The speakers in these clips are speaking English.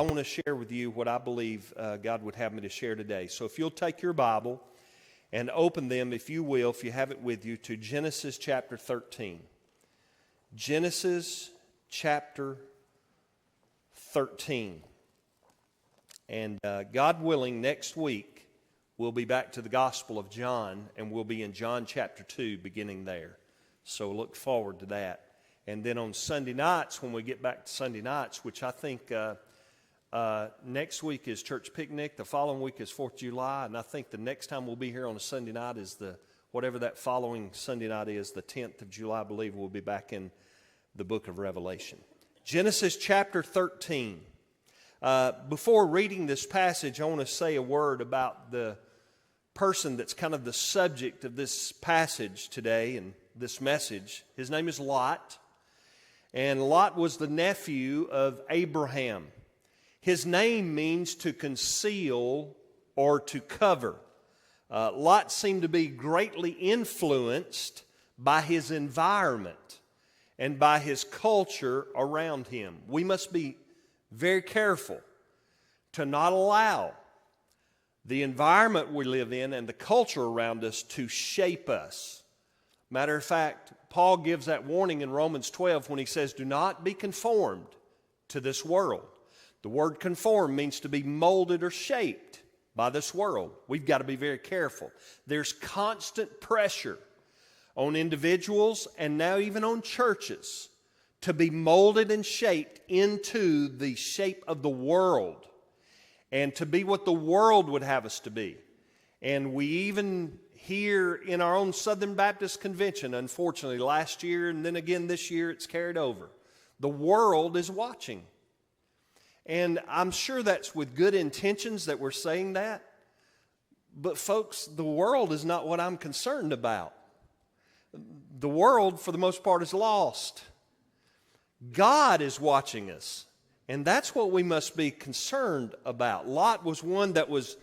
I want to share with you what I believe God would have me to share today. So if you'll take your Bible and open them, if you will, if you have it with you, to Genesis chapter 13. Genesis chapter 13. And God willing, next week, we'll be back to the Gospel of John, and we'll be in John chapter 2, beginning there. So look forward to that. And then on Sunday nights, when we get back to Sunday nights, which I think next week is church picnic, the following week is 4th of July, and I think the next time we'll be here on a Sunday night is whatever that following Sunday night is, the 10th of July, I believe we'll be back in the book of Revelation. Genesis chapter 13. Before reading this passage, I want to say a word about the person that's kind of the subject of this passage today and this message. His name is Lot, and Lot was the nephew of Abraham. His name means to conceal or to cover. Lot seemed to be greatly influenced by his environment and by his culture around him. We must be very careful to not allow the environment we live in and the culture around us to shape us. Matter of fact, Paul gives that warning in Romans 12 when he says, do not be conformed to this world. The word conform means to be molded or shaped by this world. We've got to be very careful. There's constant pressure on individuals and now even on churches to be molded and shaped into the shape of the world and to be what the world would have us to be. And we even here in our own Southern Baptist Convention, unfortunately, last year and then again this year, it's carried over. The world is watching. And I'm sure that's with good intentions that we're saying that. But folks, the world is not what I'm concerned about. The world, for the most part, is lost. God is watching us. And that's what we must be concerned about. Lot was one that was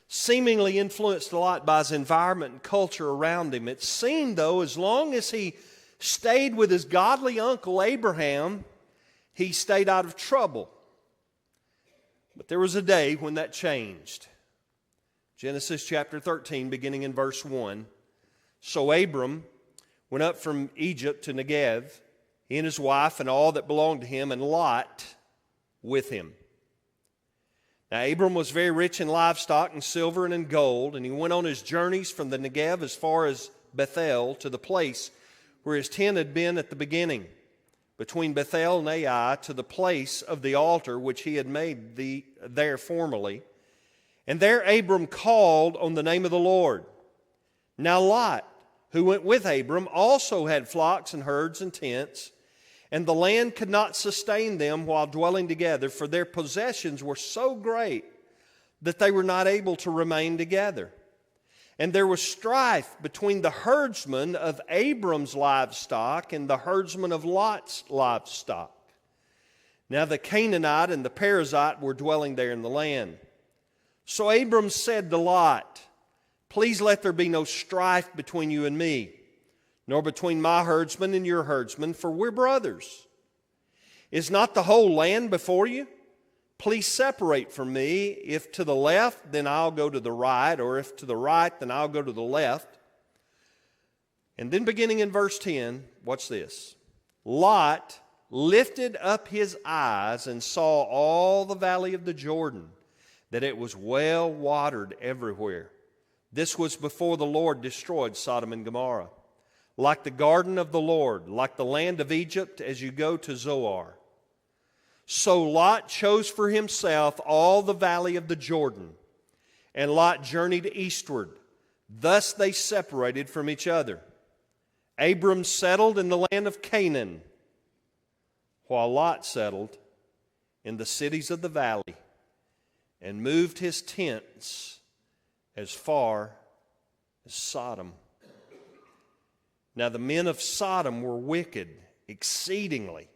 seemingly influenced a lot by his environment and culture around him. It seemed, though, as long as he stayed with his godly uncle Abraham, he stayed out of trouble. But there was a day when that changed. Genesis chapter 13, beginning in verse 1. So Abram went up from Egypt to Negev, he and his wife and all that belonged to him, and Lot with him. Now Abram was very rich in livestock and silver and in gold, and he went on his journeys from the Negev as far as Bethel to the place where his tent had been at the beginning, between Bethel and Ai, to the place of the altar which he had made there formerly. And there Abram called on the name of the Lord. Now Lot, who went with Abram, also had flocks and herds and tents, and the land could not sustain them while dwelling together, for their possessions were so great that they were not able to remain together. And there was strife between the herdsmen of Abram's livestock and the herdsmen of Lot's livestock. Now the Canaanite and the Perizzite were dwelling there in the land. So Abram said to Lot, please let there be no strife between you and me, nor between my herdsmen and your herdsmen, for we're brothers. Is not the whole land before you? Please separate from me. If to the left, then I'll go to the right, or if to the right, then I'll go to the left. And then beginning in verse 10, watch this. Lot lifted up his eyes and saw all the valley of the Jordan, that it was well watered everywhere. This was before the Lord destroyed Sodom and Gomorrah. Like the garden of the Lord, like the land of Egypt as you go to Zoar. So Lot chose for himself all the valley of the Jordan, and Lot journeyed eastward. Thus they separated from each other. Abram settled in the land of Canaan, while Lot settled in the cities of the valley and moved his tents as far as Sodom. Now the men of Sodom were wicked exceedingly,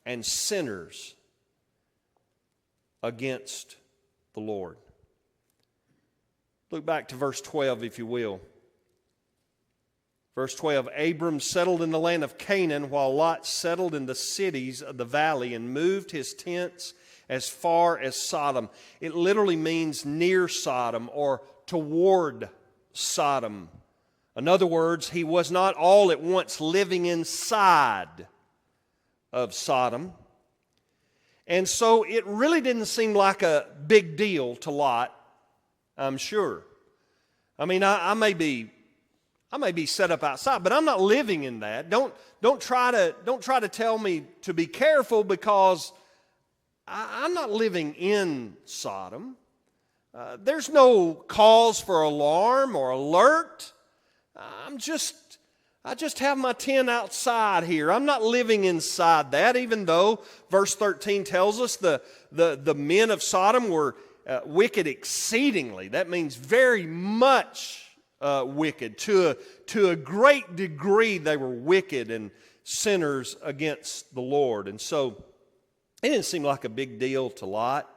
and sinners against the Lord. Look back to verse 12, if you will. Verse 12, Abram settled in the land of Canaan, while Lot settled in the cities of the valley and moved his tents as far as Sodom. It literally means near Sodom or toward Sodom. In other words, he was not all at once living inside of Sodom. And so it really didn't seem like a big deal to Lot, I'm sure. I mean, I may be set up outside, but I'm not living in that. Don't try to tell me to be careful, because I'm not living in Sodom. There's no cause for alarm or alert. I just have my tent outside here. I'm not living inside that, even though verse 13 tells us the men of Sodom were wicked exceedingly. That means very much wicked. To a great degree they were wicked and sinners against the Lord. And so it didn't seem like a big deal to Lot,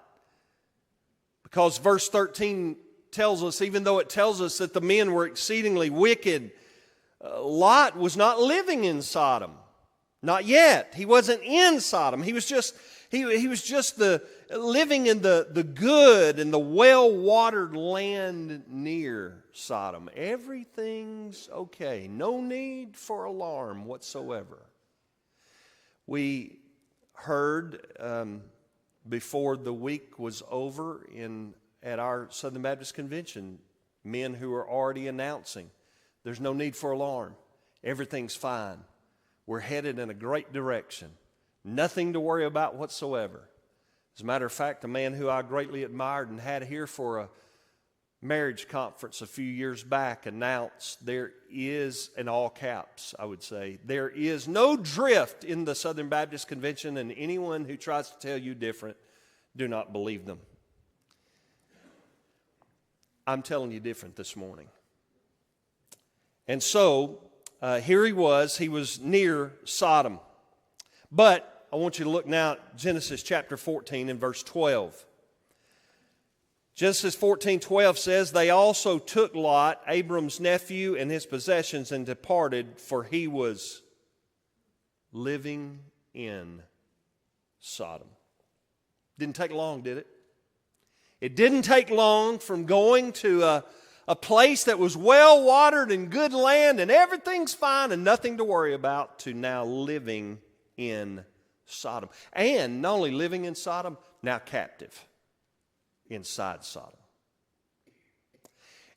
because verse 13 tells us, even though it tells us that the men were exceedingly wicked, Lot was not living in Sodom. Not yet. He wasn't in Sodom. He was just living in the good and the well-watered land near Sodom. Everything's okay. No need for alarm whatsoever. We heard before the week was over at our Southern Baptist Convention, men who are already announcing, there's no need for alarm. Everything's fine. We're headed in a great direction. Nothing to worry about whatsoever. As a matter of fact, a man who I greatly admired and had here for a marriage conference a few years back announced there is, in all caps, I would say, there is no drift in the Southern Baptist Convention, and anyone who tries to tell you different, do not believe them. I'm telling you different this morning. And so, here he was near Sodom. But I want you to look now at Genesis chapter 14 and verse 12. Genesis 14:12 says, they also took Lot, Abram's nephew, and his possessions, and departed, for he was living in Sodom. Didn't take long, did it? It didn't take long from going to a place that was well-watered and good land and everything's fine and nothing to worry about, to now living in Sodom. And not only living in Sodom, now captive inside Sodom.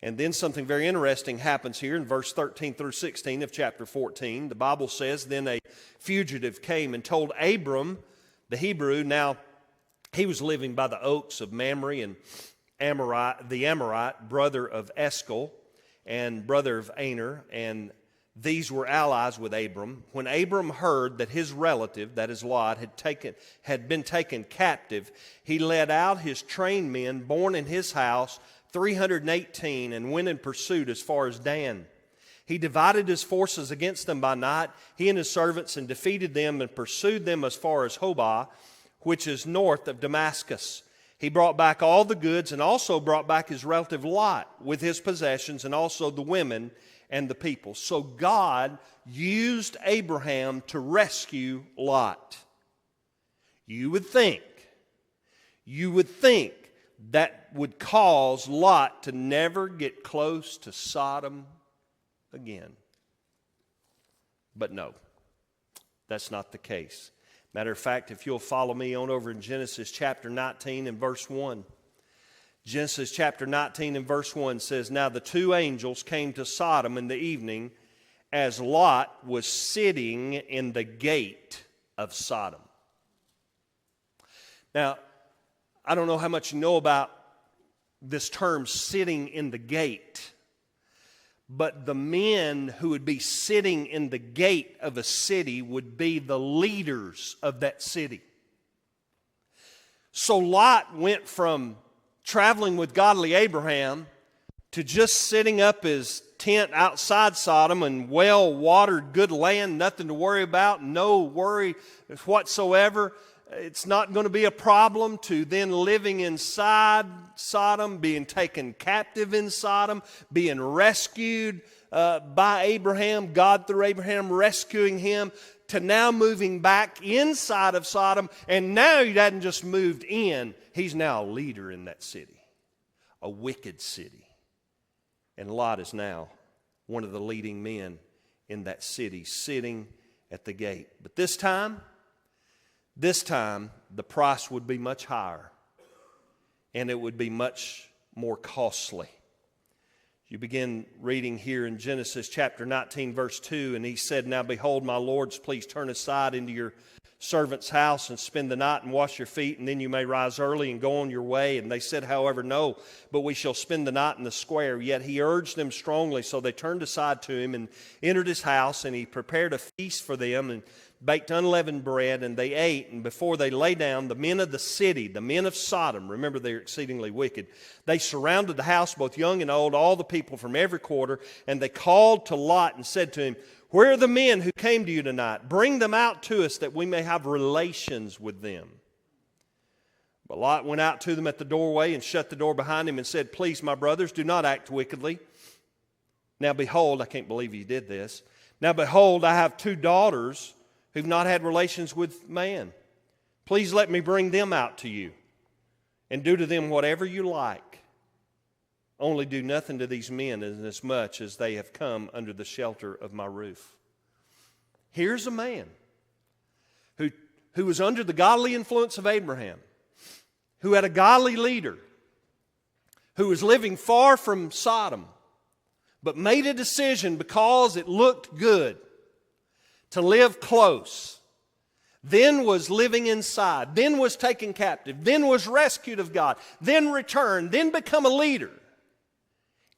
And then something very interesting happens here in verse 13 through 16 of chapter 14. The Bible says, then a fugitive came and told Abram, the Hebrew, now he was living by the oaks of Mamre, and the Amorite, brother of Eshcol and brother of Aner, and these were allies with Abram. When Abram heard that his relative, that is Lot, had been taken captive, he led out his trained men born in his house, 318, and went in pursuit as far as Dan. He divided his forces against them by night, he and his servants, and defeated them and pursued them as far as Hobah, which is north of Damascus. He brought back all the goods and also brought back his relative Lot with his possessions, and also the women and the people. So God used Abraham to rescue Lot. You would think that would cause Lot to never get close to Sodom again. But no, that's not the case. Matter of fact, if you'll follow me on over in Genesis chapter 19 and verse 1. Genesis chapter 19 and verse 1 says, now the two angels came to Sodom in the evening as Lot was sitting in the gate of Sodom. Now, I don't know how much you know about this term, sitting in the gate. But the men who would be sitting in the gate of a city would be the leaders of that city. So Lot went from traveling with godly Abraham to just sitting up his tent outside Sodom and well-watered good land, nothing to worry about, no worry whatsoever. It's not going to be a problem, to then living inside Sodom, being taken captive in Sodom, being rescued by Abraham, God through Abraham rescuing him, to now moving back inside of Sodom. And now he hadn't just moved in, he's now a leader in that city, a wicked city. And Lot is now one of the leading men in that city, sitting at the gate. But this time, the price would be much higher, and it would be much more costly. You begin reading here in Genesis chapter 19, verse 2, and he said, "Now behold, my lords, please turn aside into your servant's house and spend the night and wash your feet, and then you may rise early and go on your way." And they said, however, "No, but we shall spend the night in the square." Yet he urged them strongly, so they turned aside to him and entered his house, and he prepared a feast for them and baked unleavened bread, and they ate. And before they lay down, the men of the city, the men of Sodom, remember they're exceedingly wicked, they surrounded the house, both young and old, all the people from every quarter, and they called to Lot and said to him, "Where are the men who came to you tonight? Bring them out to us that we may have relations with them." But Lot went out to them at the doorway and shut the door behind him and said, "Please, my brothers, do not act wickedly. Now behold," I can't believe he did this, "now behold, I have 2 daughters who've not had relations with man. Please let me bring them out to you and do to them whatever you like. Only do nothing to these men inasmuch as they have come under the shelter of my roof." Here's a man who was under the godly influence of Abraham, who had a godly leader, who was living far from Sodom, but made a decision because it looked good to live close, then was living inside, then was taken captive, then was rescued of God, then returned, then become a leader.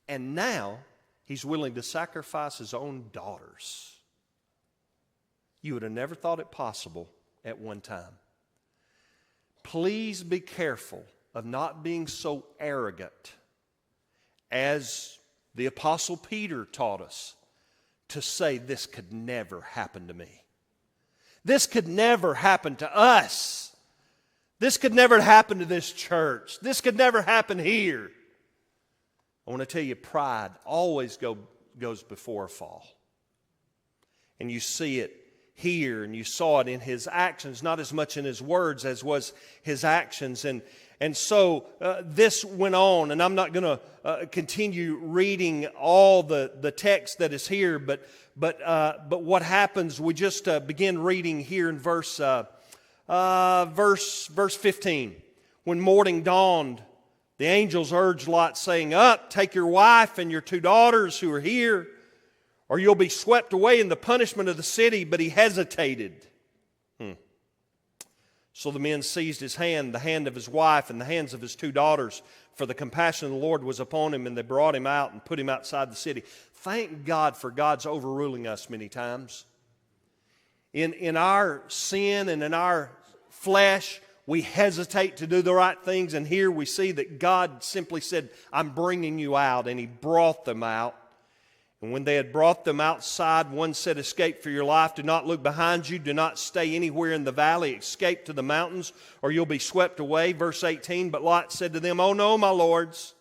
And now he's willing to sacrifice his own daughters. You would have never thought it possible at one time. Please be careful of not being so arrogant as the Apostle Peter taught us, to say this could never happen to me. This could never happen to us. This could never happen to this church. This could never happen here. I want to tell you, pride always goes before a fall. And you see it here, and you saw it in his actions, not as much in his words as was his actions. And so this went on, and I'm not going to continue reading all the text that is here, but what happens, we just begin reading here in verse 15. When morning dawned, the angels urged Lot, saying, "Up, take your wife and your 2 daughters who are here, or you'll be swept away in the punishment of the city." But he hesitated. So the men seized his hand, the hand of his wife, and the hands of his 2 daughters, for the compassion of the Lord was upon him, and they brought him out and put him outside the city. Thank God for God's overruling us many times. In our sin and in our flesh, we hesitate to do the right things, and here we see that God simply said, "I'm bringing you out," and he brought them out. And when they had brought them outside, one said, "Escape for your life. Do not look behind you. Do not stay anywhere in the valley. Escape to the mountains, or you'll be swept away." Verse 18, "But Lot said to them, 'Oh no, my lords.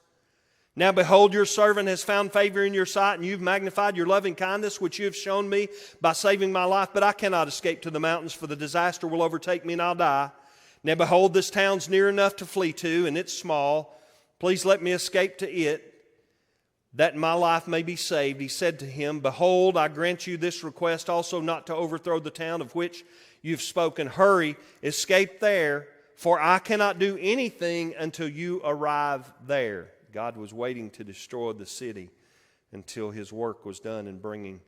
Now behold, your servant has found favor in your sight, and you've magnified your loving kindness, which you have shown me by saving my life. But I cannot escape to the mountains, for the disaster will overtake me, and I'll die. Now behold, this town's near enough to flee to, and it's small. Please let me escape to it, that my life may be saved.' He said to him, 'Behold, I grant you this request also, not to overthrow the town of which you've spoken. Hurry, escape there, for I cannot do anything until you arrive there.'" God was waiting to destroy the city until his work was done in bringing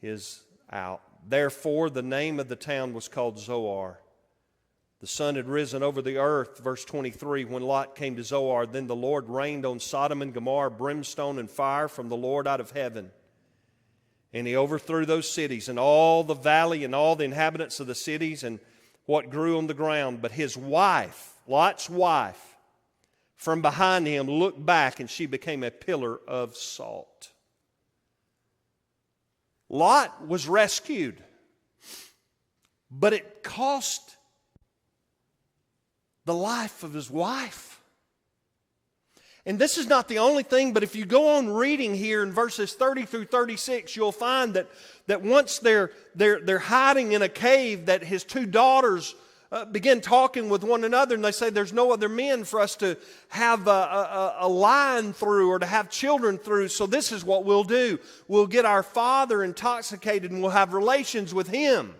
his out. "Therefore the name of the town was called Zoar. The sun had risen over the earth." Verse 23, "When Lot came to Zoar, then the Lord rained on Sodom and Gomorrah brimstone and fire from the Lord out of heaven. And he overthrew those cities and all the valley and all the inhabitants of the cities and what grew on the ground. But his wife, Lot's wife, from behind him looked back, and she became a pillar of salt." Lot was rescued, but it cost the life of his wife. And this is not the only thing, but if you go on reading here in verses 30 through 36, you'll find that once they're hiding in a cave, that his two daughters begin talking with one another, and they say, there's no other men for us to have a line through or to have children through, so this is what we'll do. We'll get our father intoxicated and we'll have relations with him.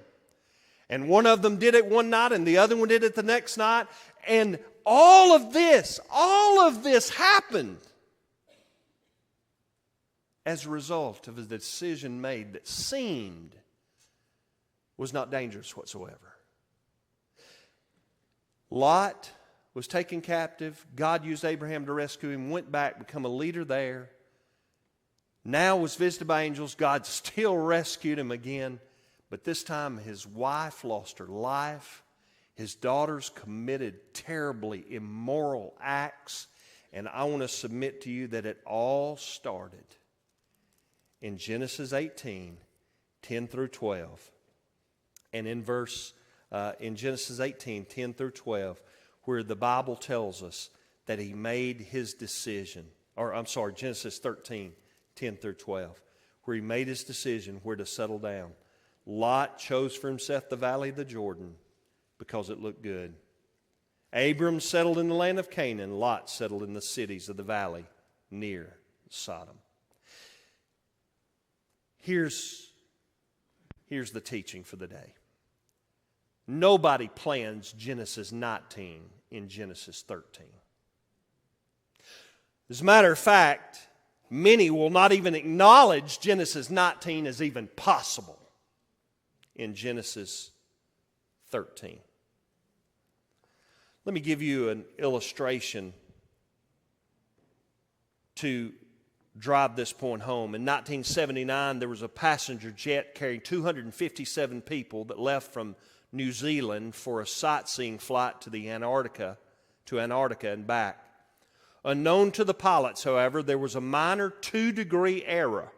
And one of them did it one night and the other one did it the next night. And all of this happened as a result of a decision made that seemed was not dangerous whatsoever. Lot was taken captive. God used Abraham to rescue him, went back, become a leader there. Now was visited by angels. God still rescued him again. But this time his wife lost her life. His daughters committed terribly immoral acts. And I want to submit to you that it all started in Genesis 18, 10 through 12. And in Genesis 18, 10 through 12, where the Bible tells us that he made his decision. Genesis 13, 10 through 12, where he made his decision where to settle down. Lot chose for himself the valley of the Jordan because it looked good. Abram settled in the land of Canaan. Lot settled in the cities of the valley near Sodom. Here's the teaching for the day. Nobody plans Genesis 19 in Genesis 13. As a matter of fact, many will not even acknowledge Genesis 19 as even possible in Genesis 13. Let me give you an illustration to drive this point home. In 1979, there was a passenger jet carrying 257 people that left from New Zealand for a sightseeing flight to Antarctica and back. Unknown to the pilots, however, there was a minor 2-degree error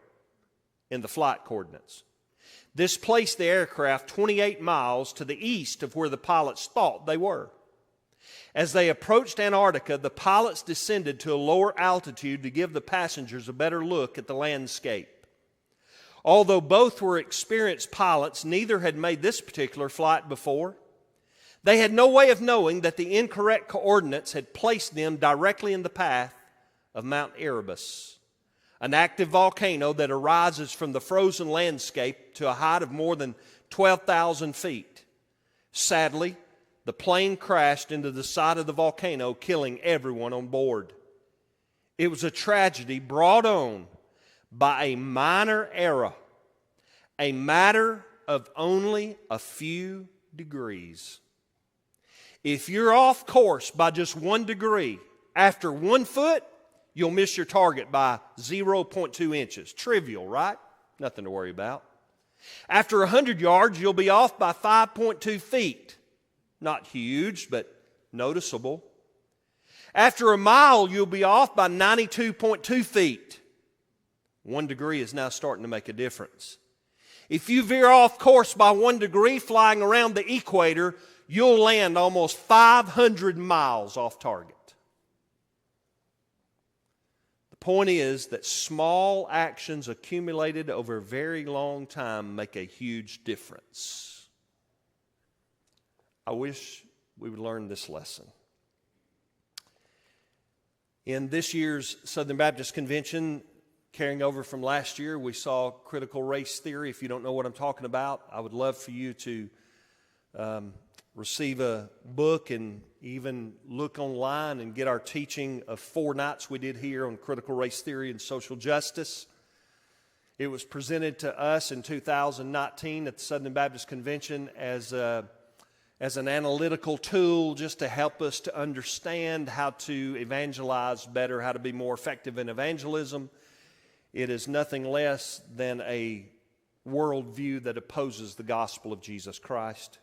in the flight coordinates. This placed the aircraft 28 miles to the east of where the pilots thought they were. As they approached Antarctica, the pilots descended to a lower altitude to give the passengers a better look at the landscape. Although both were experienced pilots, neither had made this particular flight before. They had no way of knowing that the incorrect coordinates had placed them directly in the path of Mount Erebus, an active volcano that arises from the frozen landscape to a height of more than 12,000 feet. Sadly, the plane crashed into the side of the volcano, killing everyone on board. It was a tragedy brought on by a minor error, a matter of only a few degrees. If you're off course by just 1 degree, after 1 foot, you'll miss your target by 0.2 inches. Trivial, right? Nothing to worry about. After 100 yards, you'll be off by 5.2 feet. Not huge, but noticeable. After a mile, you'll be off by 92.2 feet. 1 degree is now starting to make a difference. If you veer off course by 1 degree flying around the equator, you'll land almost 500 miles off target. The point is that small actions accumulated over a very long time make a huge difference. I wish we would learn this lesson. In this year's Southern Baptist Convention, carrying over from last year, we saw critical race theory. If you don't know what I'm talking about, I would love for you to receive a book and even look online and get our teaching of 4 nights we did here on critical race theory and social justice. It was presented to us in 2019 at the Southern Baptist Convention as an analytical tool just to help us to understand how to evangelize better, how to be more effective in evangelism. It is nothing less than a worldview that opposes the gospel of Jesus Christ.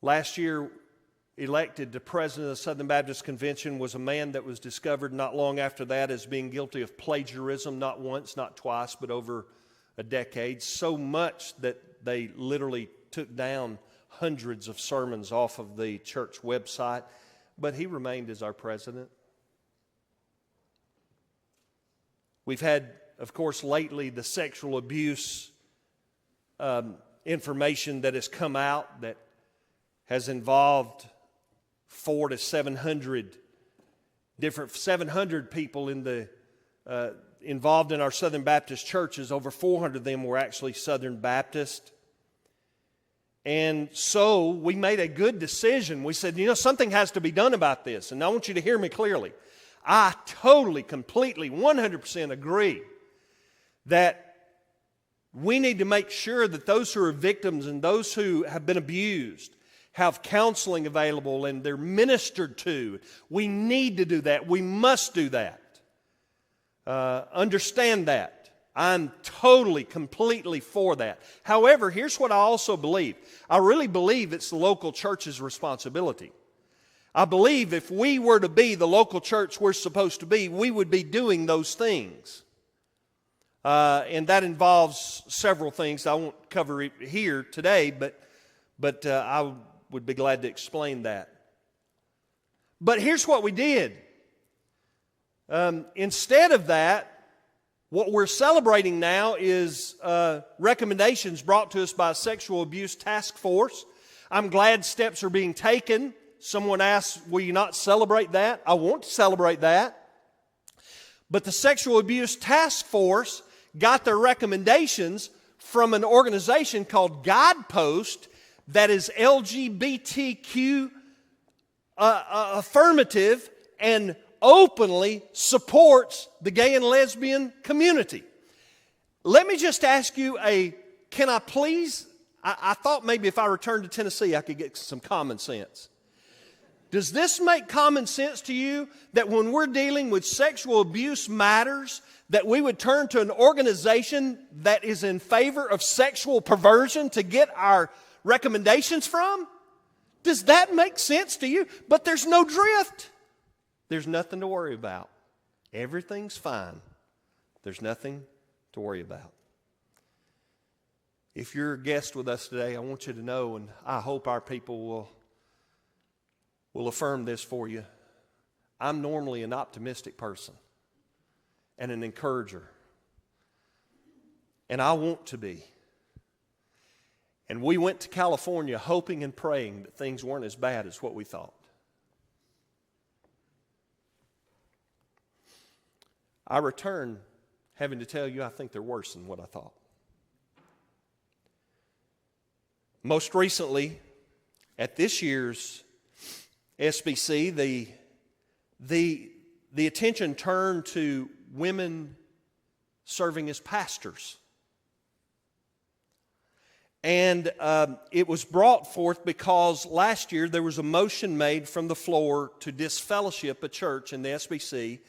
Last year, elected to president of the Southern Baptist Convention was a man that was discovered not long after that as being guilty of plagiarism, not once, not twice, but over a decade. So much that they literally took down hundreds of sermons off of the church website. But he remained as our president. We've had, of course, lately the sexual abuse information that has come out that has involved 400 to 700 people in the involved in our Southern Baptist churches. Over 400 of them were actually Southern Baptist. And so we made a good decision. We said, something has to be done about this. And I want you to hear me clearly. I totally, completely, 100% agree that we need to make sure that those who are victims and those who have been abused have counseling available and they're ministered to. We need to do that. We must do that. Understand that. I'm totally, completely for that. However, here's what I also believe. I really believe it's the local church's responsibility. I believe if we were to be the local church we're supposed to be, we would be doing those things. And that involves several things. I won't cover it here today, but I would be glad to explain that. But here's what we did. Instead of that, what we're celebrating now is recommendations brought to us by a sexual abuse task force. I'm glad steps are being taken. Someone asked, will you not celebrate that? I want to celebrate that. But the sexual abuse task force got their recommendations from an organization called Guidepost that is LGBTQ affirmative and openly supports the gay and lesbian community. Let me just ask you can I please, I thought maybe if I returned to Tennessee I could get some common sense. Does this make common sense to you that when we're dealing with sexual abuse matters, that we would turn to an organization that is in favor of sexual perversion to get our recommendations from? Does that make sense to you? But there's no drift. There's nothing to worry about. Everything's fine. There's nothing to worry about. If you're a guest with us today, I want you to know, and I hope our people will affirm this for you. I'm normally an optimistic person and an encourager. And I want to be. And we went to California hoping and praying that things weren't as bad as what we thought. I return having to tell you I think they're worse than what I thought. Most recently, at this year's SBC, the attention turned to women serving as pastors. And it was brought forth because last year there was a motion made from the floor to disfellowship a church in the SBC,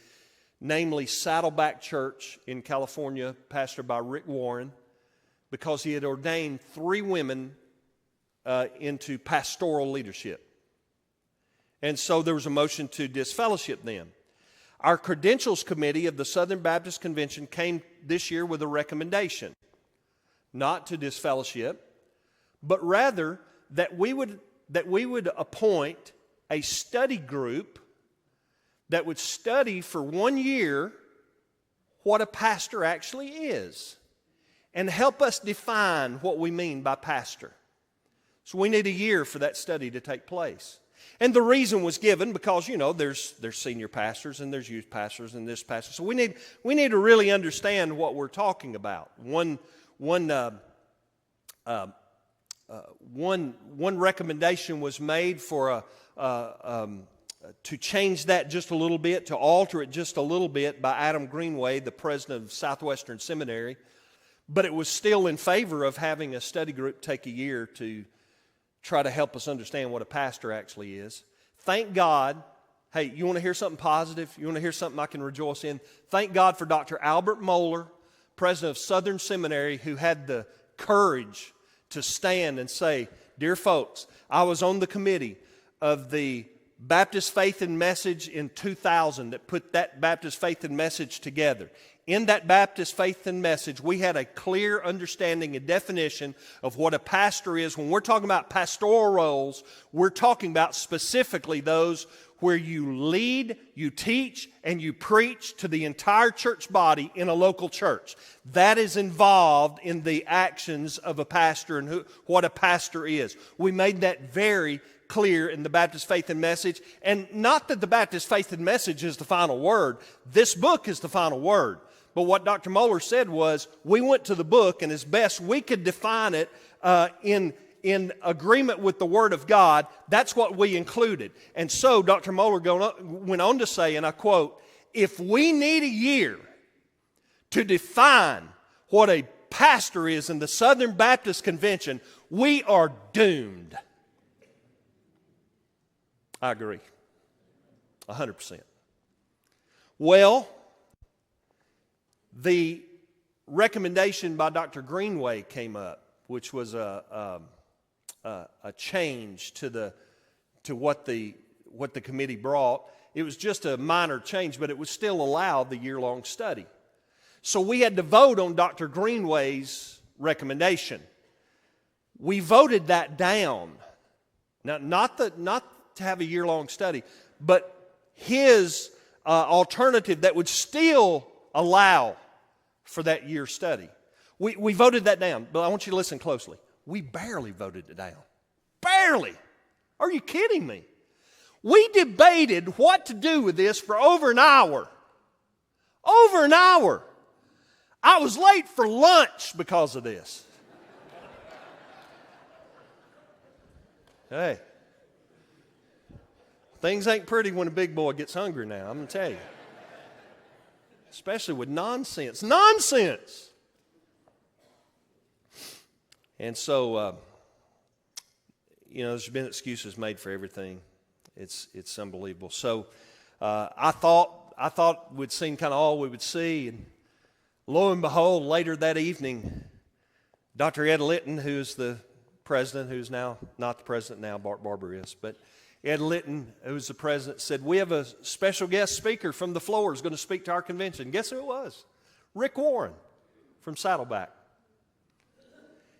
namely Saddleback Church in California, pastored by Rick Warren, because he had ordained 3 women into pastoral leadership. And so there was a motion to disfellowship them. Our credentials committee of the Southern Baptist Convention came this year with a recommendation, not to disfellowship, but rather that we would appoint a study group that would study for 1 year what a pastor actually is and help us define what we mean by pastor. So we need a year for that study to take place. And the reason was given because, there's senior pastors and there's youth pastors and this pastor. So we need to really understand what we're talking about. One recommendation was made for to change that just a little bit, to alter it just a little bit by Adam Greenway, the president of Southwestern Seminary. But it was still in favor of having a study group take a year to try to help us understand what a pastor actually is. Thank God. Hey, you want to hear something positive? You want to hear something I can rejoice in? Thank God for Dr. Albert Moeller, president of Southern Seminary, who had the courage to stand and say, dear folks, I was on the committee of the Baptist Faith and Message in 2000 that put that Baptist Faith and Message together. In that Baptist Faith and Message, we had a clear understanding and definition of what a pastor is. When we're talking about pastoral roles, we're talking about specifically those where you lead, you teach, and you preach to the entire church body in a local church. That is involved in the actions of a pastor and what a pastor is. We made that very clear in the Baptist Faith and Message. And not that the Baptist Faith and Message is the final word. This book is the final word. But what Dr. Moeller said was, we went to the book, and as best we could define it in agreement with the Word of God, that's what we included. And so Dr. Moeller went on to say, and I quote, if we need a year to define what a pastor is in the Southern Baptist Convention, we are doomed. I agree. 100%. Well, the recommendation by Dr. Greenway came up, which was a change to what the committee brought. It was just a minor change, but it would still allow the year-long study. So we had to vote on Dr. Greenway's recommendation. We voted that down. Now, not to have a year-long study, but his alternative that would still allow for that year study. We voted that down, but I want you to listen closely. We barely voted it down. Barely. Are you kidding me? We debated what to do with this for over an hour. Over an hour. I was late for lunch because of this. Hey. Things ain't pretty when a big boy gets hungry now, I'm going to tell you. Especially with nonsense. Nonsense! And so, there's been excuses made for everything. It's unbelievable. So, I thought we'd seen kind of all we would see, and lo and behold, later that evening, Dr. Ed Litton, who's the president, who's now not the president now, Bart Barber is, but Ed Litton, who's the president, said, we have a special guest speaker from the floor who's going to speak to our convention. Guess who it was? Rick Warren from Saddleback.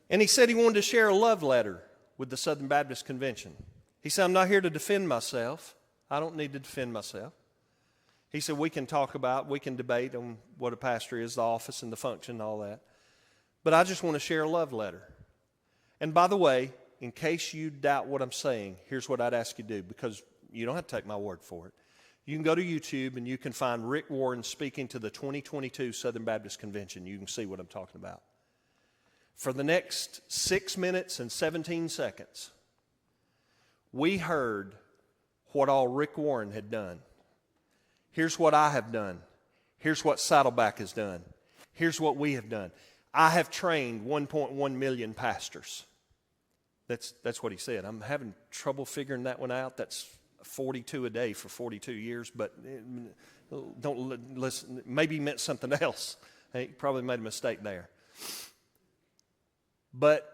And he said he wanted to share a love letter with the Southern Baptist Convention. He said, I'm not here to defend myself. I don't need to defend myself. He said, we can debate on what a pastor is, the office and the function and all that. But I just want to share a love letter. And by the way, in case you doubt what I'm saying, here's what I'd ask you to do, because you don't have to take my word for it. You can go to YouTube and you can find Rick Warren speaking to the 2022 Southern Baptist Convention. You can see what I'm talking about. For the next 6 minutes and 17 seconds, we heard what all Rick Warren had done. Here's what I have done. Here's what Saddleback has done. Here's what we have done. I have trained 1.1 million pastors. That's what he said. I'm having trouble figuring that one out. That's 42 a day for 42 years, but don't listen. Maybe he meant something else. He probably made a mistake there. But,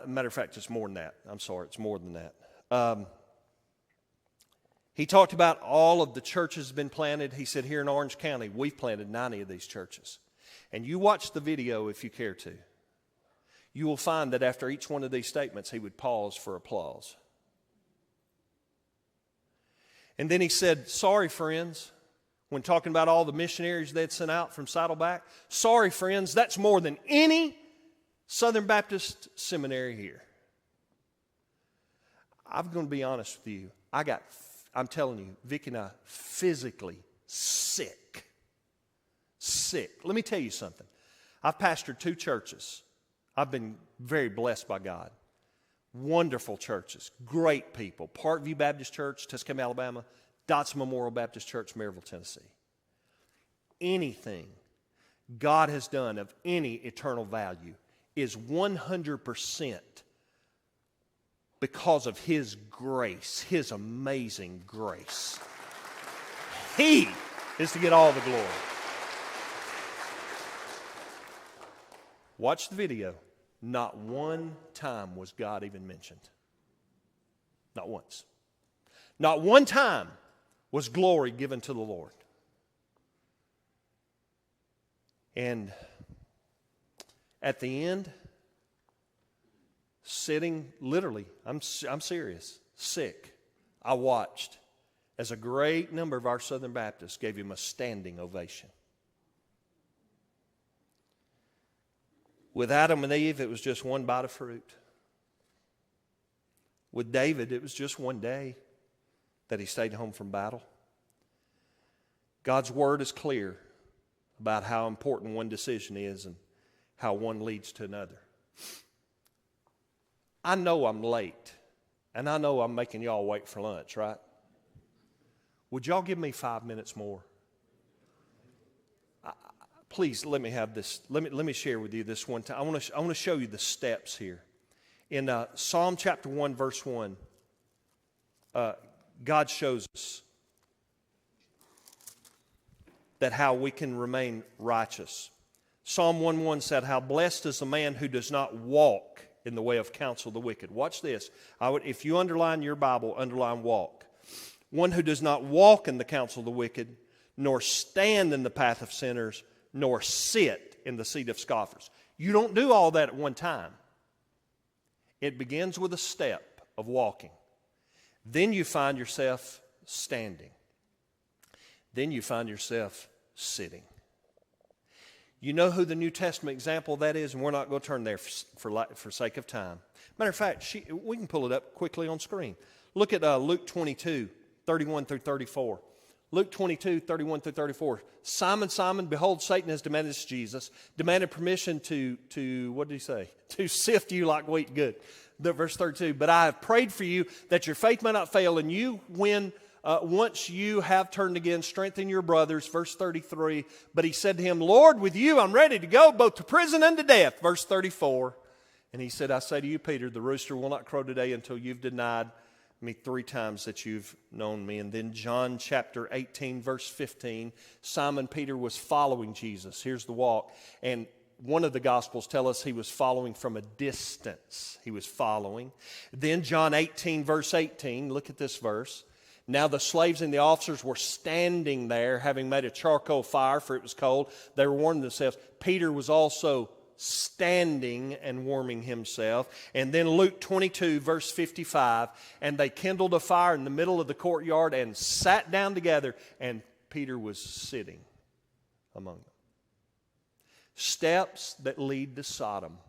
matter of fact, it's more than that. I'm sorry, it's more than that. He talked about all of the churches been planted. He said here in Orange County, we've planted 90 of these churches. And you watch the video if you care to. You will find that after each one of these statements, he would pause for applause. And then he said, sorry, friends, when talking about all the missionaries they'd sent out from Saddleback. Sorry, friends, that's more than any Southern Baptist seminary here. I'm going to be honest with you. I'm telling you, Vicki and I, physically sick. Sick. Let me tell you something. I've pastored 2 churches. I've been very blessed by God. Wonderful churches, great people. Parkview Baptist Church, Tuscaloosa, Alabama. Dotson Memorial Baptist Church, Maryville, Tennessee. Anything God has done of any eternal value is 100% because of His grace, His amazing grace. He is to get all the glory. Watch the video. Not one time was God even mentioned. Not once. Not one time was glory given to the Lord. And at the end, sitting, literally, I'm serious, sick, I watched as a great number of our Southern Baptists gave him a standing ovation. With Adam and Eve, it was just one bite of fruit. With David, it was just one day that he stayed home from battle. God's word is clear about how important one decision is and how one leads to another. I know I'm late, and I know I'm making y'all wait for lunch, right? Would y'all give me 5 minutes more? Please let me have this. Let me share with you this one time. I want to show you the steps here. In Psalm chapter 1, verse 1, God shows us that how we can remain righteous. Psalm 1:1 said, "How blessed is the man who does not walk in the way of counsel of the wicked." Watch this. If you underline your Bible, underline walk. "One who does not walk in the counsel of the wicked, nor stand in the path of sinners, nor sit in the seat of scoffers." You don't do all that at one time. It begins with a step of walking. Then you find yourself standing. Then you find yourself sitting. You know who the New Testament example of that is, and we're not going to turn there for sake of time. Matter of fact, we can pull it up quickly on screen. Look at Luke 22, 31 through 34. Luke 22, 31 through 34. "Simon, Simon, behold, Satan has demanded," this is Jesus, "demanded permission to, what did he say? To sift you like wheat." Good. Verse 32, "But I have prayed for you that your faith may not fail, and you, once you have turned again, strengthen your brothers." Verse 33, "But he said to him, Lord, with you I'm ready to go both to prison and to death." Verse 34, "And he said, I say to you, Peter, the rooster will not crow today until you've denied me 3 times that you've known me." And then John chapter 18, verse 15, Simon Peter was following Jesus. Here's the walk. And one of the Gospels tell us he was following from a distance. He was following. Then John 18, verse 18, look at this verse. "Now the slaves and the officers were standing there, having made a charcoal fire, for it was cold. They were warming themselves. Peter was also standing and warming himself." And then Luke 22, verse 55, "And they kindled a fire in the middle of the courtyard and sat down together, and Peter was sitting among them." Steps that lead to Sodom.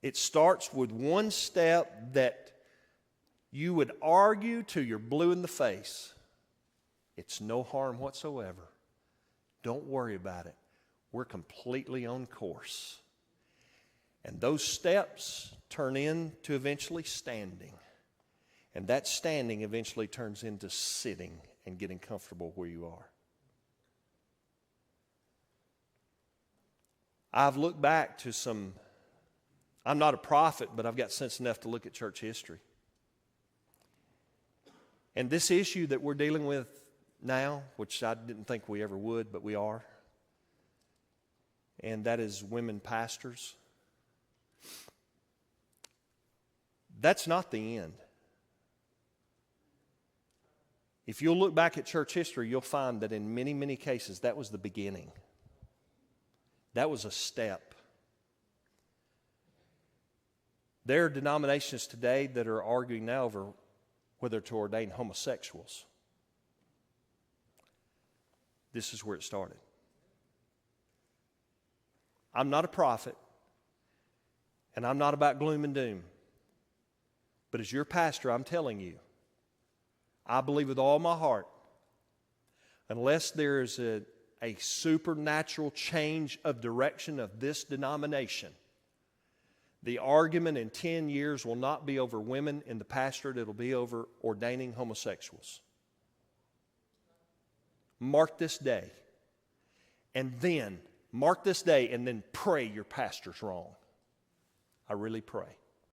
It starts with one step that you would argue till you're blue in the face. It's no harm whatsoever. Don't worry about it. We're completely on course. And those steps turn into eventually standing. And that standing eventually turns into sitting and getting comfortable where you are. I've looked back to I'm not a prophet, but I've got sense enough to look at church history. And this issue that we're dealing with now, which I didn't think we ever would, but we are, and that is women pastors. That's not the end. If you'll look back at church history, you'll find that in many, many cases, that was the beginning. That was a step. There are denominations today that are arguing now over whether to ordain homosexuals. This is where it started. I'm not a prophet, and I'm not about gloom and doom. But as your pastor, I'm telling you, I believe with all my heart, unless there is a supernatural change of direction of this denomination, the argument in 10 years will not be over women in the pastorate, it'll be over ordaining homosexuals. Mark this day, and then, mark this day, and then pray your pastor's wrong. I really pray.